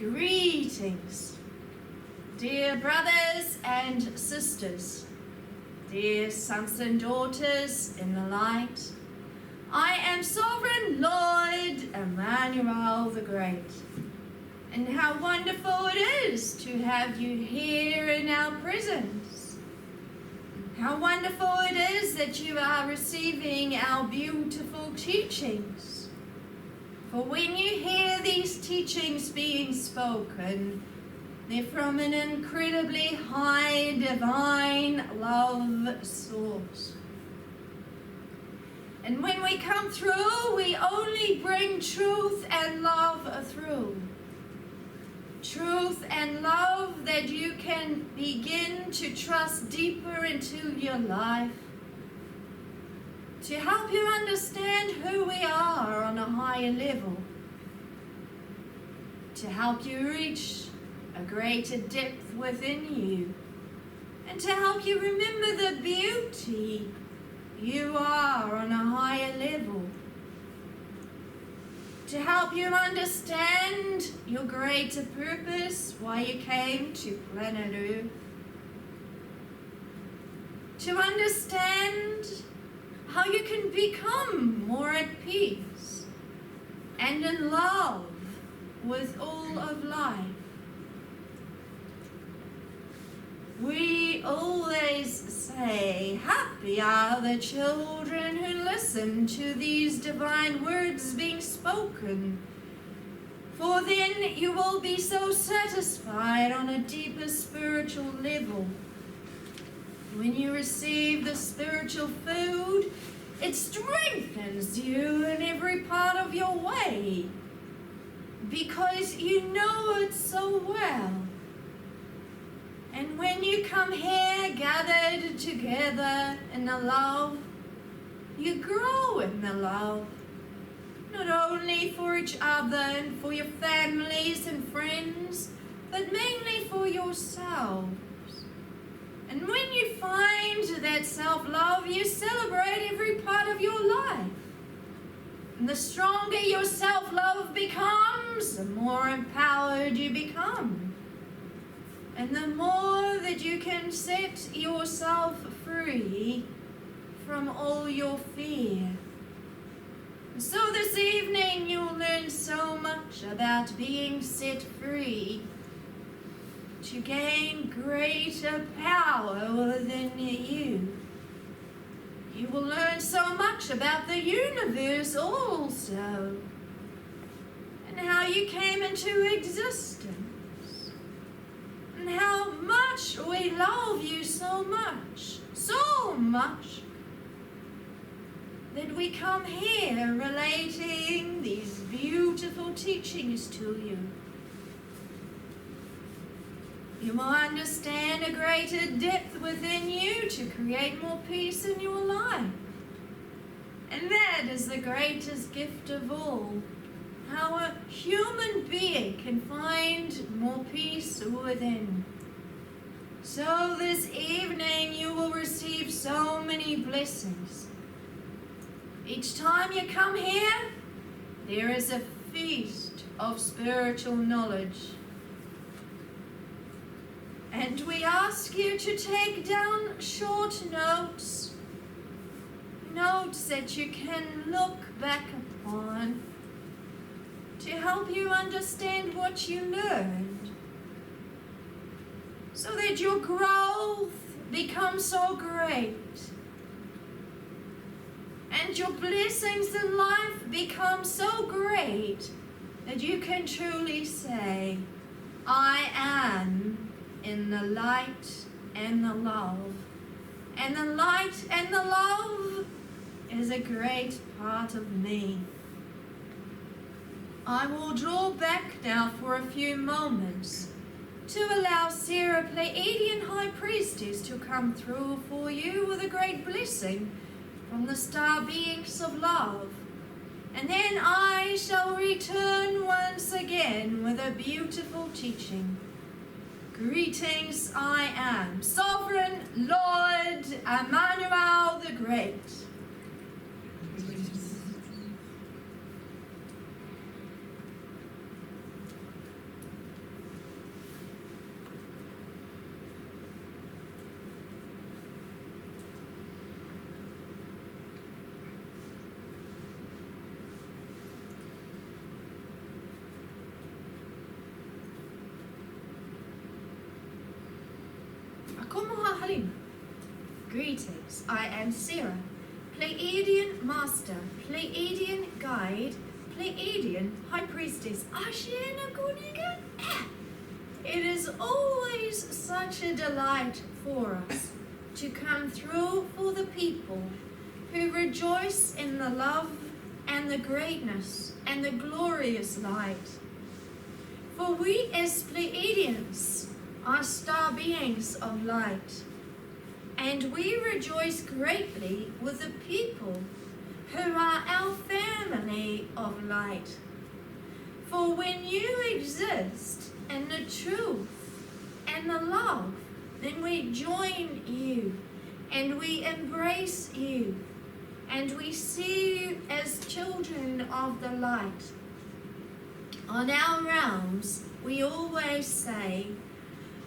Greetings, dear brothers and sisters, dear sons and daughters in the light. I am Sovereign Lord Emmanuel the Great, and how wonderful it is to have you here in our presence. How wonderful it is that you are receiving our beautiful teachings. For when you hear these teachings being spoken, they're from an incredibly high divine love source. And when we come through, we only bring truth and love through. Truth and love that you can begin to trust deeper into your life, to help you understand who we are on a higher level, to help you reach a greater depth within you, and to help you remember the beauty you are on a higher level, to help you understand your greater purpose, why you came to planet Earth, to understand how you can become more at peace and in love with all of life. We always say, happy are the children who listen to these divine words being spoken, for then you will be so satisfied on a deeper spiritual level. When you receive the spiritual food, it strengthens you in every part of your way, because you know it so well. And when you come here gathered together in the love, you grow in the love, not only for each other and for your families and friends, but mainly for yourselves. And when you find that self-love, you celebrate every part of your life. And the stronger your self-love becomes, the more empowered you become. And the more that you can set yourself free from all your fear. And so this evening you'll learn so much about being set free to gain greater power within you. You will learn so much about the universe also, and how you came into existence, and how much we love you so much, that we come here relating these beautiful teachings to you. You will understand a greater depth within you to create more peace in your life. And that is the greatest gift of all, how a human being can find more peace within. So this evening you will receive so many blessings. Each time you come here, there is a feast of spiritual knowledge. And we ask you to take down short notes, notes that you can look back upon to help you understand what you learned, so that your growth becomes so great and your blessings in life become so great that you can truly say, I am in the light and the love. And the light and the love is a great part of me. I will draw back now for a few moments to allow Sarah Pleiadian High Priestess to come through for you with a great blessing from the star beings of love. And then I shall return once again with a beautiful teaching. Greetings, I am Sovereign Lord Emmanuel the Great. Akomoha Halima. Greetings, I am Sarah, Pleiadian Master, Pleiadian Guide, Pleiadian High Priestess. Ashena Kuniga. It is always such a delight for us to come through for the people who rejoice in the love and the greatness and the glorious light. For we as Pleiadians are star beings of light, and we rejoice greatly with the people who are our family of light. For when you exist in the truth and the love, then we join you and we embrace you and we see you as children of the light. On our realms, we always say,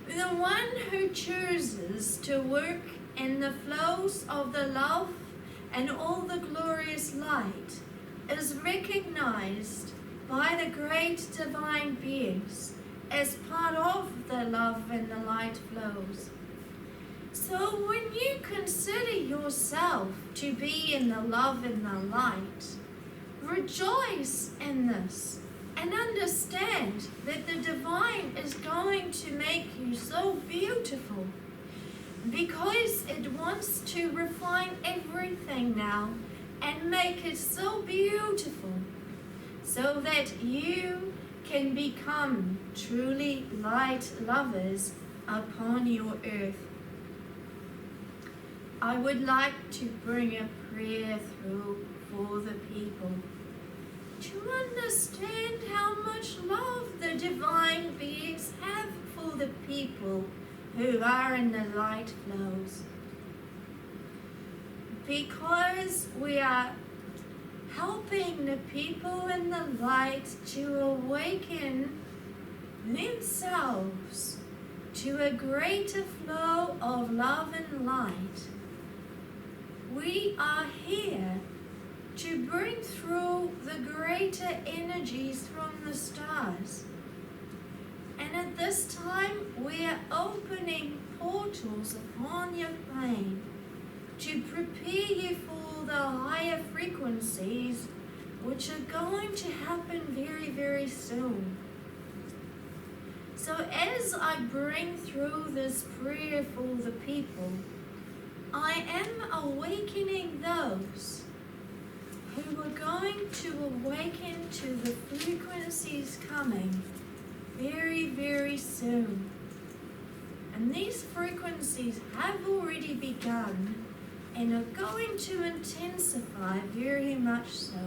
the one who chooses to work in the flows of the love and all the glorious light is recognized by the great divine beings as part of the love and the light flows. So when you consider yourself to be in the love and the light, rejoice in this and understand that the divine is going to make you so beautiful because it wants to refine everything now and make it so beautiful so that you can become truly light lovers upon your earth. I would like to bring a prayer through for the people to understand how much love the divine beings have for the people who are in the light flows. Because we are helping the people in the light to awaken themselves to a greater flow of love and light. We are here to bring through the greater energies from the stars. And at this time, we are opening portals upon your plane to prepare you for the higher frequencies which are going to happen very, very soon. So as I bring through this prayer for the people, I am awakening those who are going to awaken to the frequencies coming very, very soon. And these frequencies have already begun and are going to intensify very much so.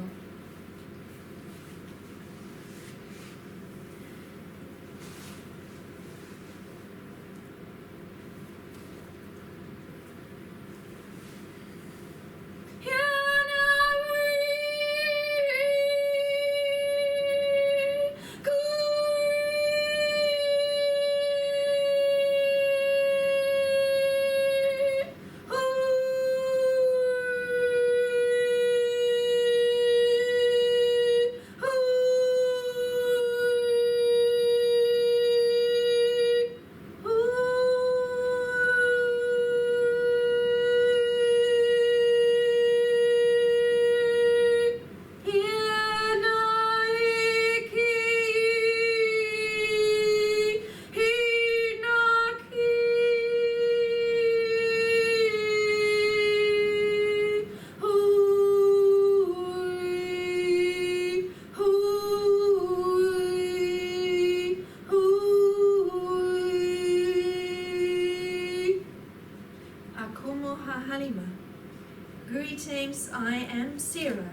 Greetings, I am Sarah,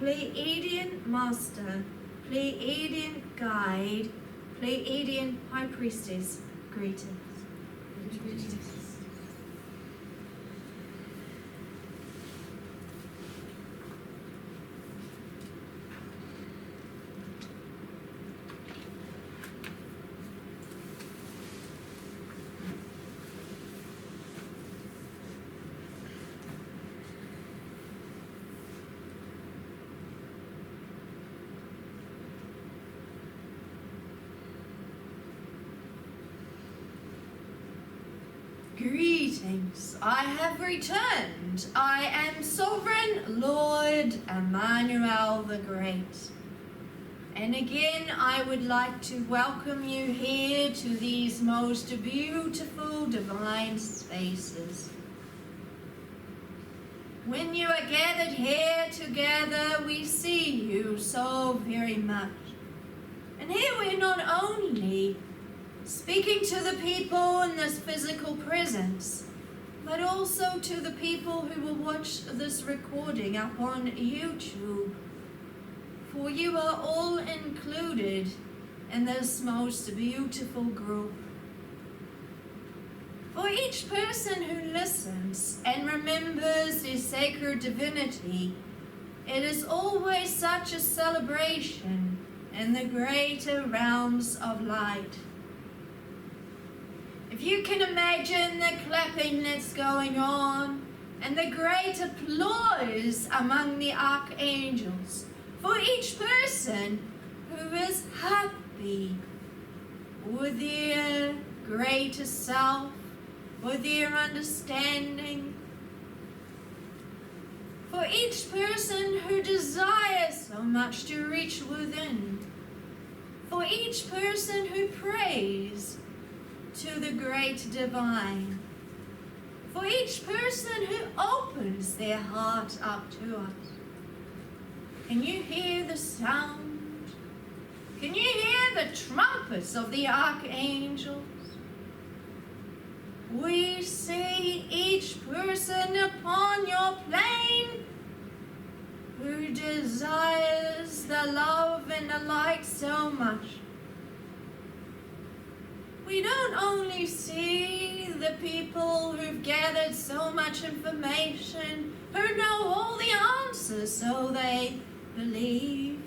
Pleiadian Master, Pleiadian Guide, Pleiadian High Priestess. Greetings. Greetings, I have returned. I am Sovereign Lord Emmanuel the Great. And again, I would like to welcome you here to these most beautiful divine spaces. When you are gathered here together, we see you so very much. And here we're not only speaking to the people in this physical presence, but also to the people who will watch this recording up on YouTube. For you are all included in this most beautiful group. For each person who listens and remembers their sacred divinity, it is always such a celebration in the greater realms of light. If you can imagine the clapping that's going on and the great applause among the archangels for each person who is happy with their greater self, with their understanding, for each person who desires so much to reach within, for each person who prays to the great divine, for each person who opens their heart up to us. Can you hear the sound? Can you hear the trumpets of the archangels? We see each person upon your plane who desires the love and the light so much. We don't only see the people who've gathered so much information, who know all the answers, so they believe.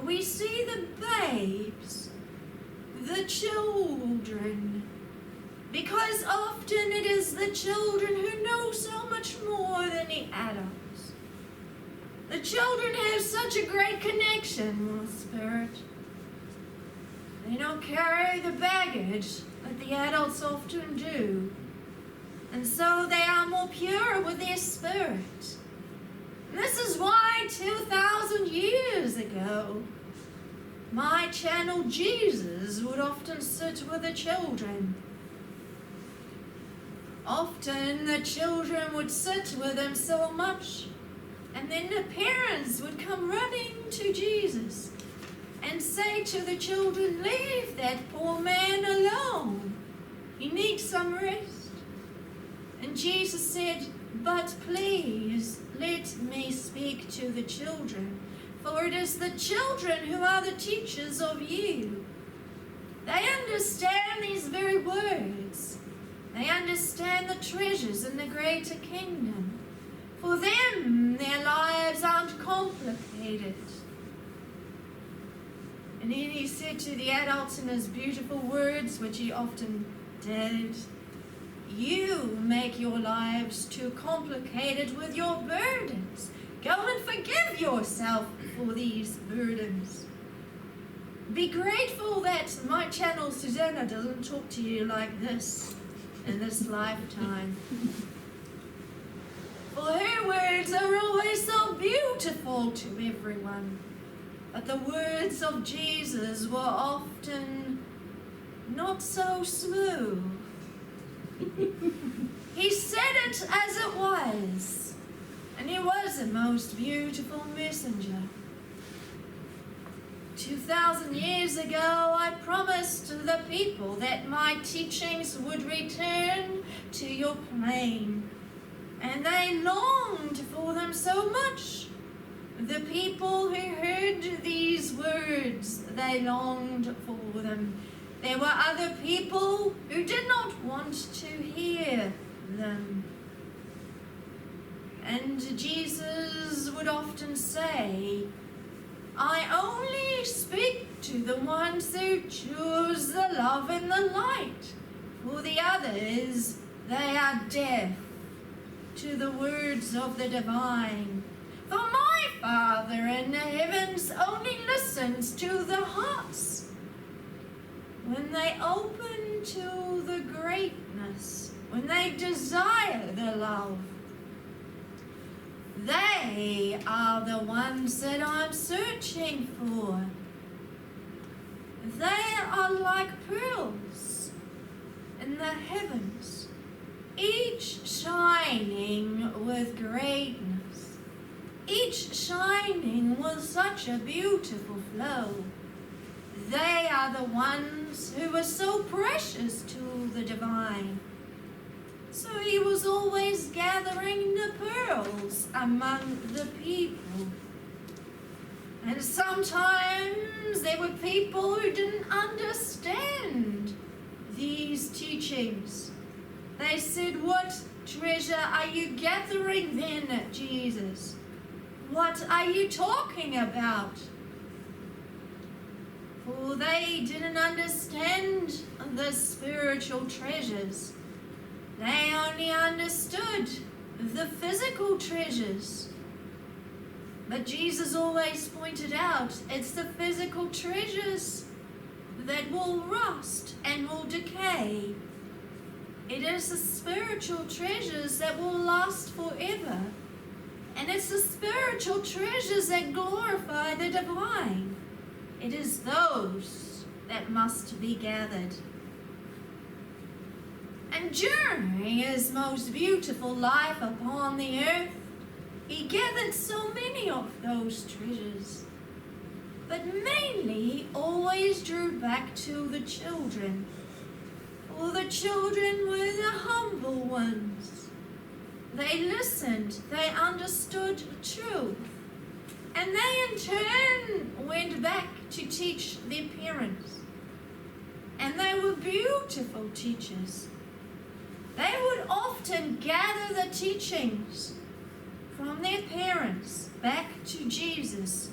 We see the babes, the children, because often it is the children who know so much more than the adults. The children have such a great connection with Spirit. They don't carry the baggage that the adults often do. And so they are more pure with their spirit. And this is why 2,000 years ago, my channel Jesus would often sit with the children. Often the children would sit with him so much, and then the parents would come running to Jesus and say to the children, "Leave that poor man alone. He needs some rest." And Jesus said, "But please let me speak to the children, for it is the children who are the teachers of you. They understand these very words. They understand the treasures in the greater kingdom. For them, their lives aren't complicated." And then he said to the adults in his beautiful words, which he often did, "You make your lives too complicated with your burdens. Go and forgive yourself for these burdens. Be grateful that my channel Suzanna doesn't talk to you like this in this lifetime. For her words are always so beautiful to everyone. But the words of Jesus were often not so smooth. He said it as it was, and he was a most beautiful messenger. 2,000 years ago, I promised the people that my teachings would return to your plane, and they longed for them so much. The people who heard these words, they longed for them. There were other people who did not want to hear them. And Jesus would often say, "I only speak to the ones who choose the love and the light. For the others, they are deaf to the words of the divine. For my Father in the heavens only listens to the hearts." when they open to the greatness, when they desire the love, they are the ones that I'm searching for. They are like pearls in the heavens, each shining with greatness, each shining with such a beautiful flow. They are the ones who are so precious to the divine. So he was always gathering the pearls among the people. And sometimes there were people who didn't understand these teachings. They said, "What treasure are you gathering then, Jesus? What are you talking about?" For they didn't understand the spiritual treasures. They only understood the physical treasures. But Jesus always pointed out, it's the physical treasures that will rust and will decay. It is the spiritual treasures that will last forever. And it's the spiritual treasures that glorify the divine. It is those that must be gathered. And during his most beautiful life upon the earth, he gathered so many of those treasures, but mainly always drew back to the children. For the children were the humble ones. They listened, they understood truth, and they in turn went back to teach their parents. And they were beautiful teachers. They would often gather the teachings from their parents back to Jesus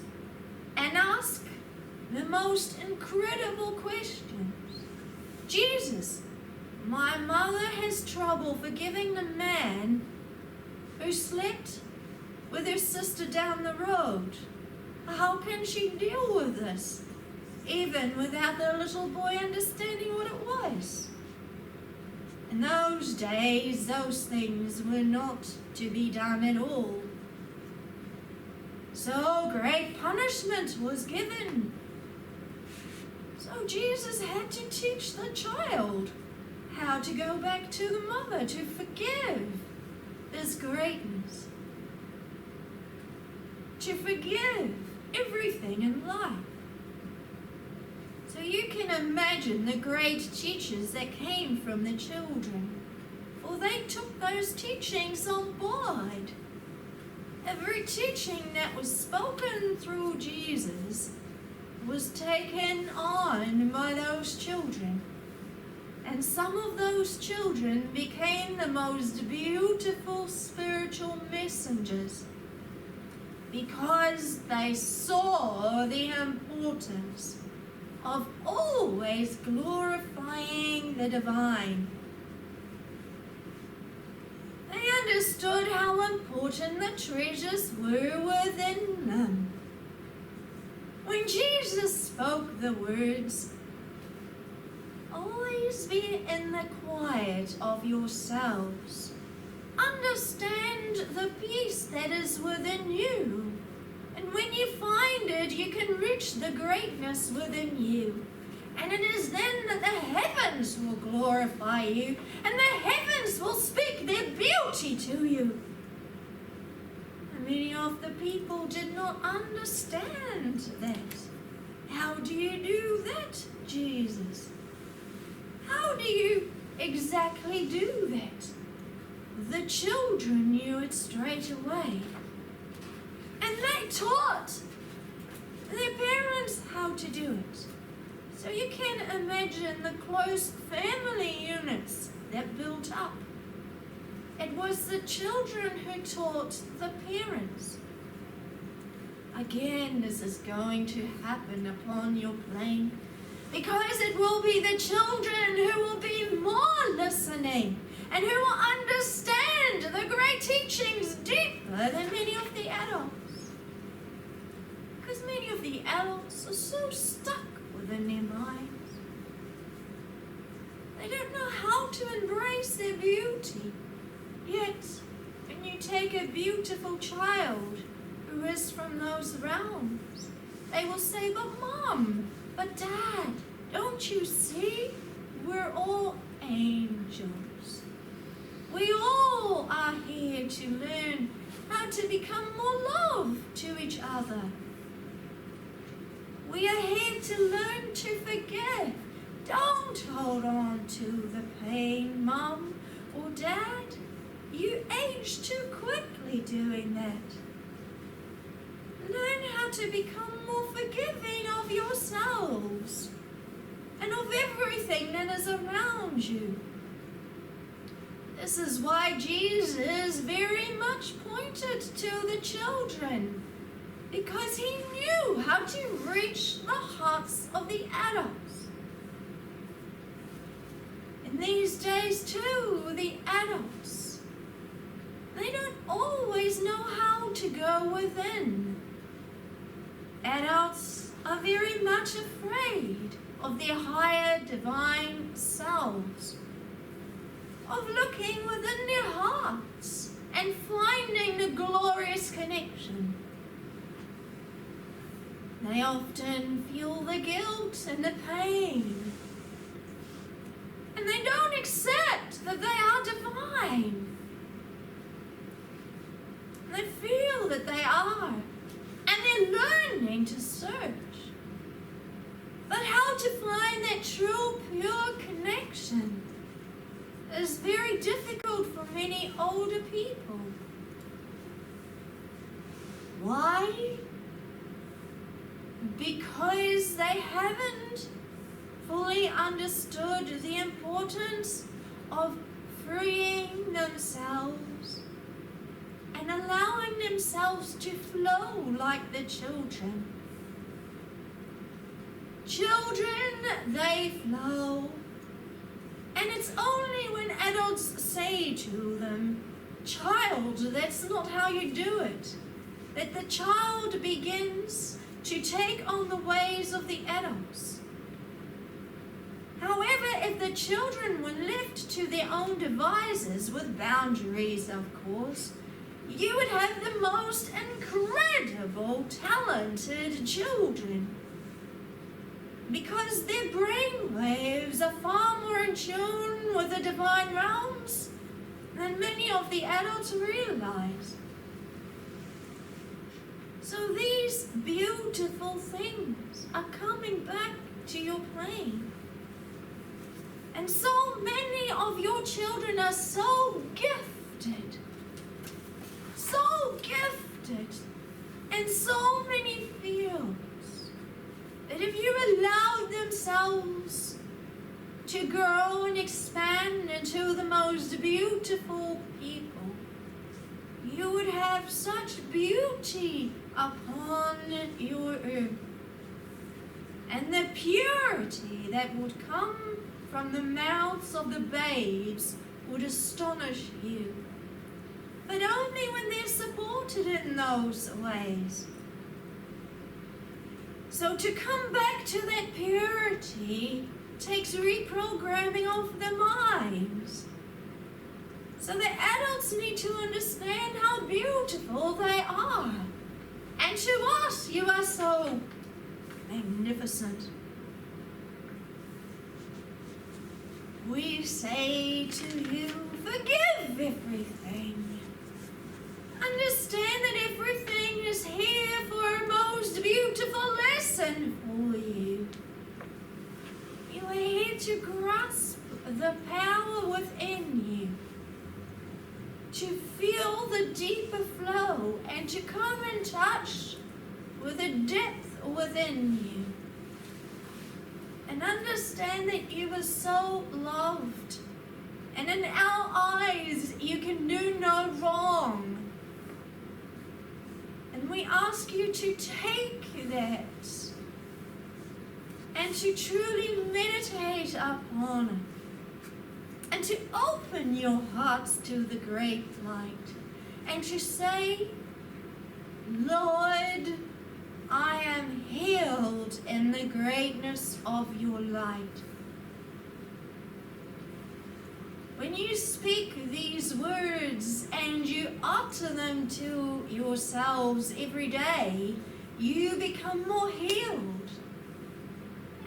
and ask the most incredible questions. "Jesus, my mother has trouble forgiving the man who slept with her sister down the road. How can she deal with this, even without the little boy understanding what it was?" In those days, those things were not to be done at all. So great punishment was given. So Jesus had to teach the child how to go back to the mother to forgive this greatness, to forgive everything in life. So you can imagine the great teachers that came from the children, for they took those teachings on board. Every teaching that was spoken through Jesus was taken on by those children. And some of those children became the most beautiful spiritual messengers because they saw the importance of always glorifying the divine. They understood how important the treasures were within them. When Jesus spoke the words, "Always be in the quiet of yourselves. Understand the peace that is within you. And when you find it, you can reach the greatness within you. And it is then that the heavens will glorify you, and the heavens will speak their beauty to you." And many of the people did not understand that. How do you do that, Jesus? How do you exactly do that? The children knew it straight away. And they taught their parents how to do it. So you can imagine the close family units that built up. It was the children who taught the parents. Again, this is going to happen upon your plane, because it will be the children who will be more listening and who will understand the great teachings deeper than many of the adults. Because many of the adults are so stuck within their minds. to embrace their beauty. Yet, when you take a beautiful child who is from those realms, they will say, "But Mom, but Dad, don't you see? We're all angels. We all are here to learn how to become more love to each other. We are here to learn to forgive. Don't hold on to the pain, Mom or Dad. You age too quickly doing that. Learn how to become more forgiving of yourselves and of everything that is around you." This is why Jesus very much pointed to the children, because he knew how to reach the hearts of the adults. In these days too, the adults, they don't always know how to go within. Adults are very much afraid of their higher divine selves, of looking within their hearts and finding the glorious connection. They often feel the guilt and the pain, and they don't accept that they are divine. They feel that they are, and they're learning to search. But how to find that true, pure connection is very difficult for many older people. Why? Because they haven't fully understood the importance of freeing themselves and allowing themselves to flow like the children. Children, they flow. And it's only when adults say to them, "Child, that's not how you do it," that the child begins to take on the ways of the adults. However, if the children were left to their own devices, with boundaries, of course, you would have the most incredible, talented children, because their brain waves are far more in tune with the divine realms than many of the adults realize. So these beautiful things are coming back to your plane. And so many of your children are so gifted, in so many fields, that if you allowed themselves to grow and expand into the most beautiful people, you would have such beauty upon your earth. And the purity that would come from the mouths of the babes would astonish you. But only when they're supported in those ways. So to come back to that purity takes reprogramming of the minds. So the adults need to understand how beautiful they are. And to us, you are so magnificent. We say to you, forgive everything. Understand that everything is here for a most beautiful lesson for you. You are here to grasp the power within you, to feel the deeper flow, and to come in touch with the depth within you. And understand that you are so loved, and in our eyes you can do no wrong. And we ask you to take that and to truly meditate upon it, and to open your hearts to the great light, and to say, Lord, I am healed in the greatness of your light. speak these words and you utter them to yourselves every day, you become more healed.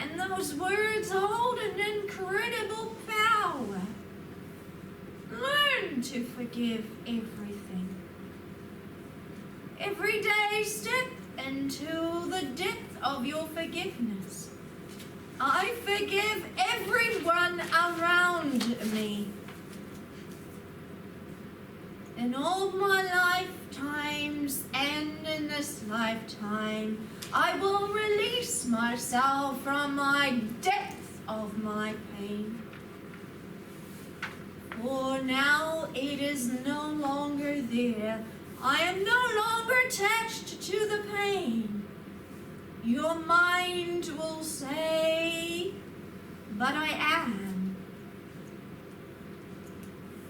And those words hold an incredible power. Learn to forgive everything. Every day, step into the depth of your forgiveness. I forgive everyone around me. In all my lifetimes and in this lifetime, I will release myself from my depth of my pain. For now it is no longer there. I am no longer attached to the pain. Your mind will say, but I am.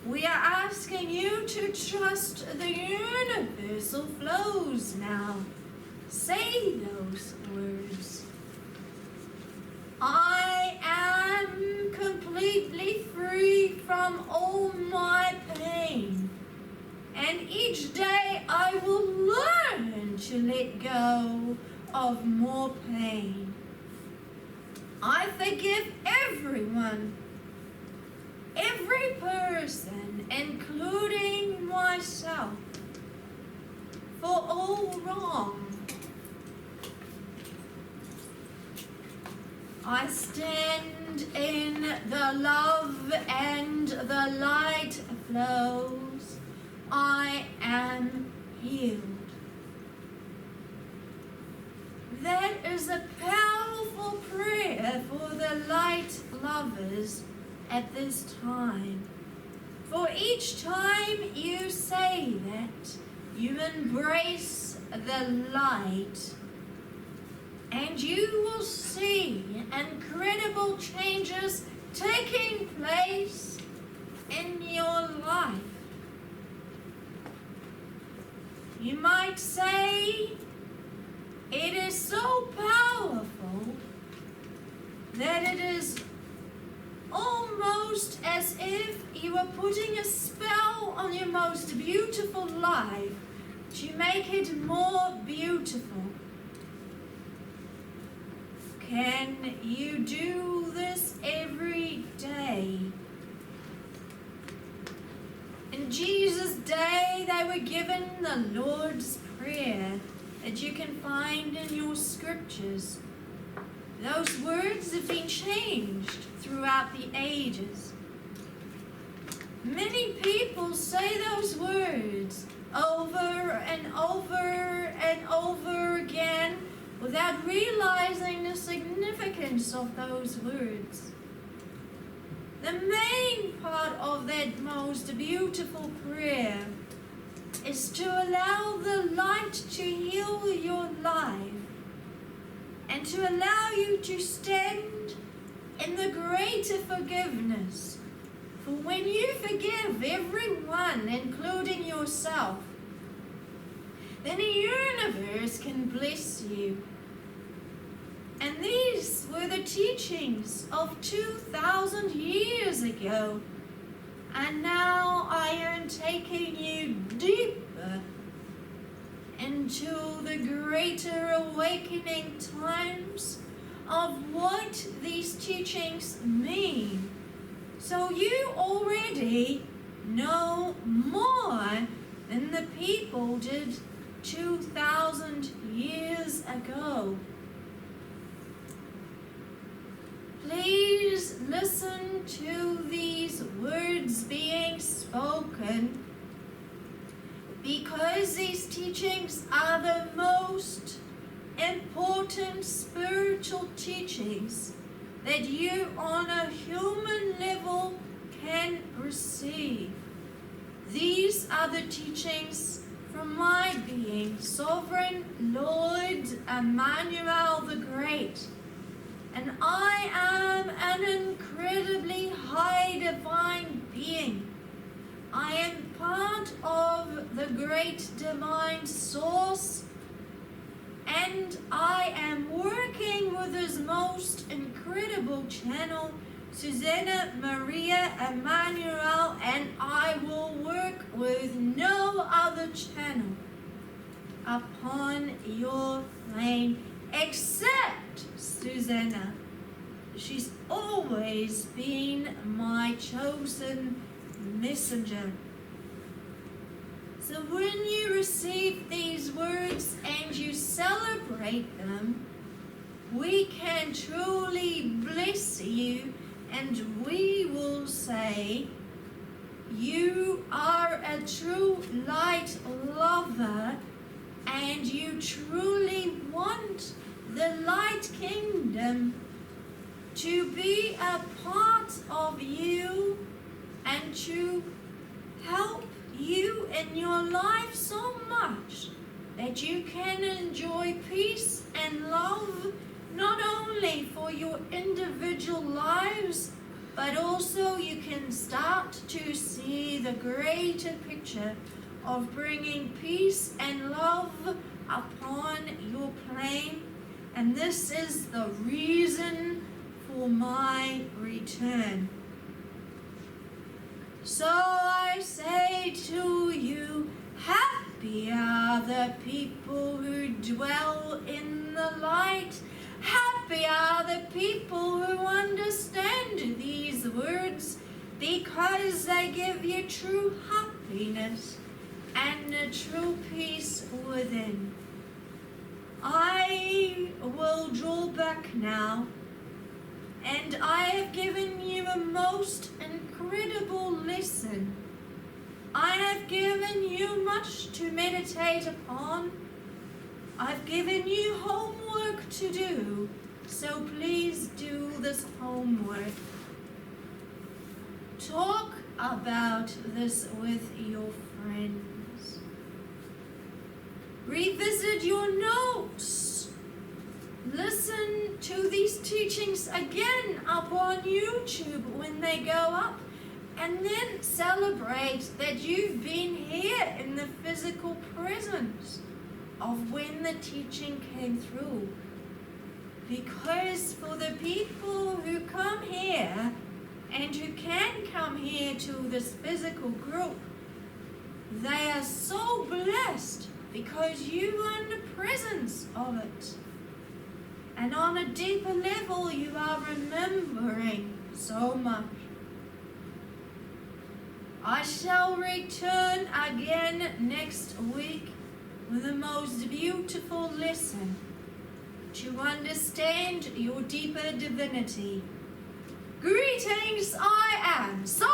We are asking you to trust the universal flows now. Say those words. I am completely free from all my pain. And each day I will learn to let go of more pain. I forgive everyone, every person, including myself, for all wrong. I stand in the love and the light flows. I am healed. That is a powerful prayer for the light lovers at this time. For each time you say that, you embrace the light, and you will see incredible changes taking place in your life. You might say, it is so powerful that it is almost as if you are putting a spell on your most beautiful life to make it more beautiful. Can you do this every day? In Jesus' day, they were given the Lord's Prayer that you can find in your scriptures. Those words have been changed throughout the ages. Many people say those words over and over and over again without realizing the significance of those words. The main part of that most beautiful prayer is to allow the light to heal your life and to allow you to stand in the greater forgiveness. For when you forgive everyone, including yourself, then the universe can bless you. And these were the teachings of 2,000 years ago. And now I am taking you deeper into the greater awakening times of what these teachings mean. So you already know more than the people did 2,000 years ago. Please listen to these words being spoken, because these teachings are the most important spiritual teachings that you on a human level can receive. These are the teachings from my being, Sovereign Lord Emmanuel the Great. And I am an incredibly high divine being. I am part of the great divine source, and I am working with his most incredible channel, Suzanna, Maria, Emmanuel, and I will work with no other channel upon your plane except Suzanna. She's always been my chosen messenger. So when you receive these words and you celebrate them, we can truly bless you, and we will say, you are a true light lover, and you truly want the light kingdom to be a part of you and to help you in your life so much that you can enjoy peace and love, not only for your individual lives, but also you can start to see the greater picture of bringing peace and love upon your plane. And this is the reason for my return. So I say to you, happy are the people who dwell in the light. Happy are the people who understand these words, because they give you true happiness and a true peace within. I will draw back now, and I have given you a most incredible lesson. I have given you much to meditate upon. I've given you homework to do, so please do this homework. Talk about this with your friends. Revisit your notes. Listen to these teachings again up on YouTube when they go up, and then celebrate that you've been here in the physical presence of when the teaching came through. Because for the people who come here and who can come here to this physical group, they are so blessed because you are in the presence of it. And on a deeper level, you are remembering so much. I shall return again next week with the most beautiful lesson to understand your deeper divinity. Greetings, I am so